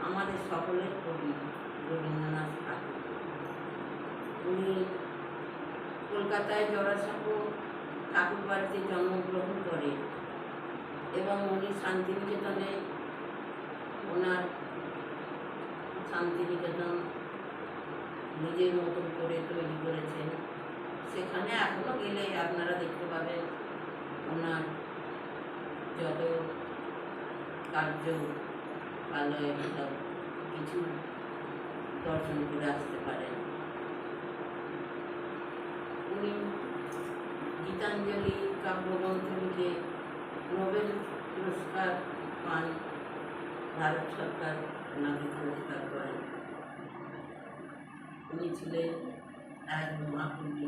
আমাদের সকলের কবি রবীন্দ্রনাথ ঠাকুর। উনি কলকাতায় জোড়াসাঁকো ঠাকুর বাড়িতে জন্মগ্রহণ করেন এবং উনি শান্তিনিকেতনে ওনার শান্তিনিকেতন নিজের মতন করে তৈরি করেছেন। সেখানে এখনও গেলে আপনারা দেখতে পাবেন ওনার যত কার্যালয় সব কিছু দর্শন করে আসতে পারেন। উনি গীতাঞ্জলি কাব্যগ্রন্থ লিখে নোবেল পুরস্কার পান। ভারত সরকার ওনাকে পুরস্কার করেন। উনি ছিলেন এক মহাকবি।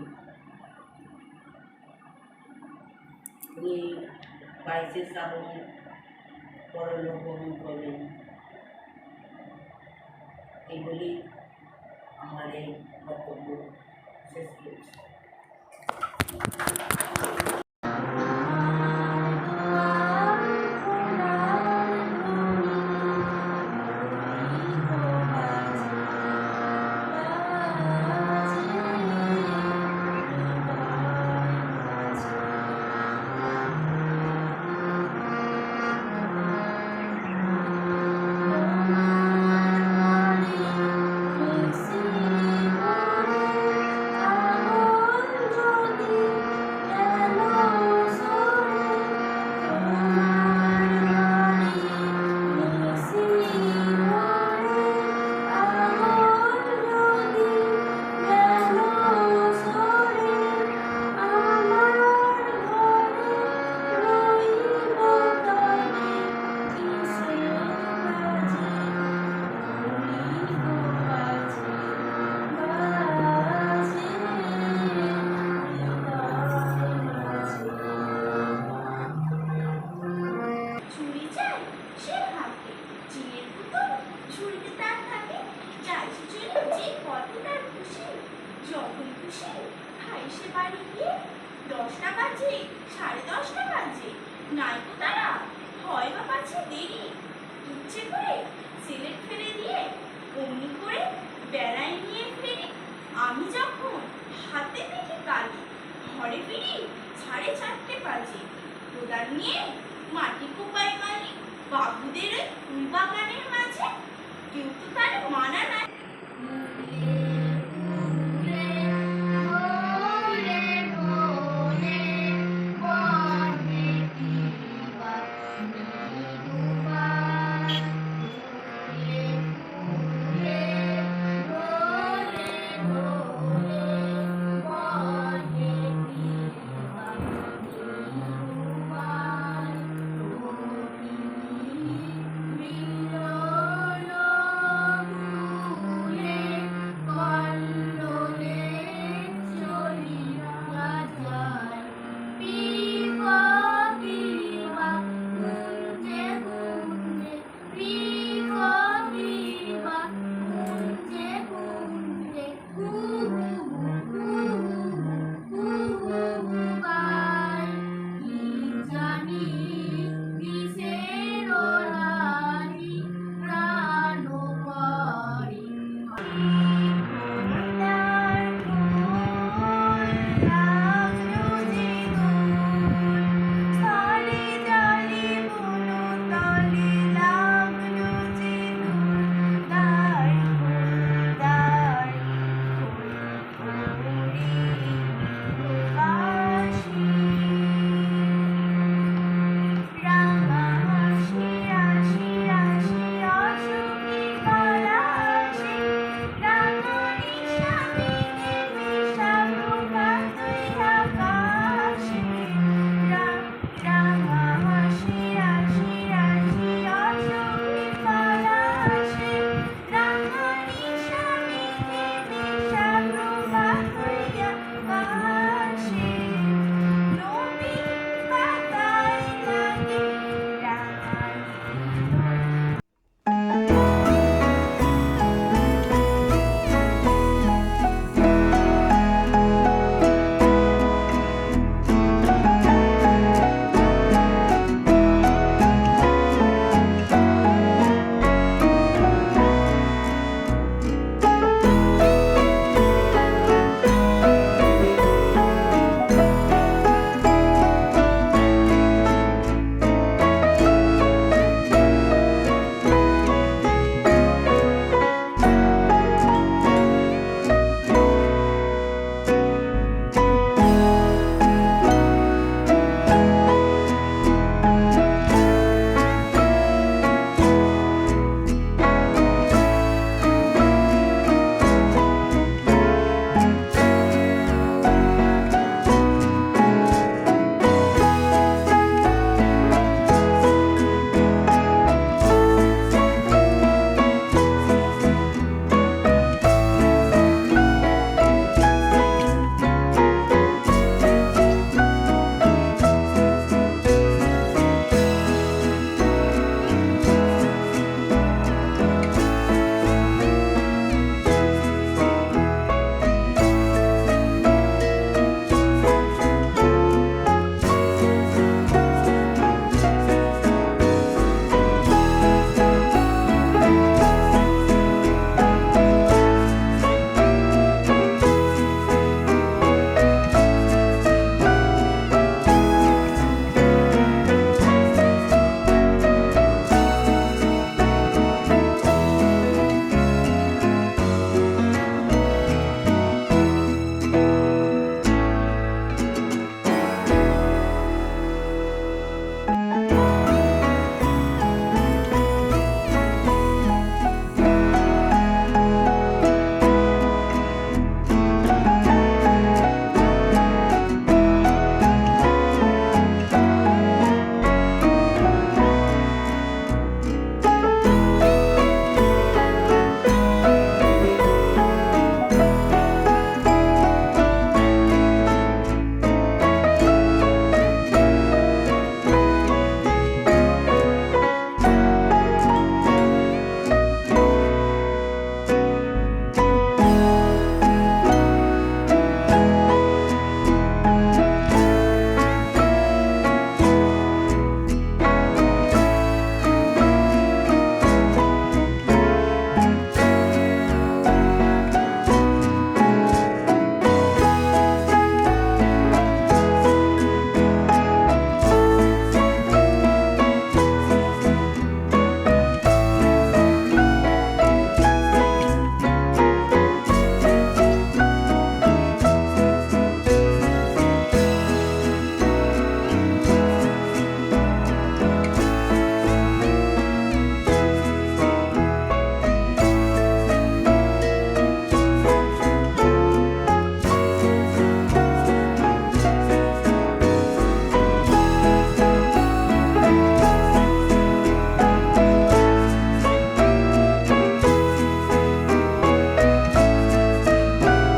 উনি 22শে শ্রাবণ পরলোক গমন করেন। এইগুলি আমার এই বক্তব্য শেষ করছি। যখন খুশি খাই সে বাড়ি গিয়ে, 10টা বাজে 10:30টা বাজে, নাইকো তারা হয় বা পাচ্ছে দেরি, ইচ্ছে করে সিলেট ফেলে দিয়ে অমনি করে বেড়াই নিয়ে ফেরি। আমি যখন হাতে দেখি কালি, ঘরে ফিরি 4:30 বাজে। কোদাল নিয়ে মাটি কোপায় মালি বাবুদের ওই ফুল বাগানের মাঝে, কেউ তো তার মানা নাই।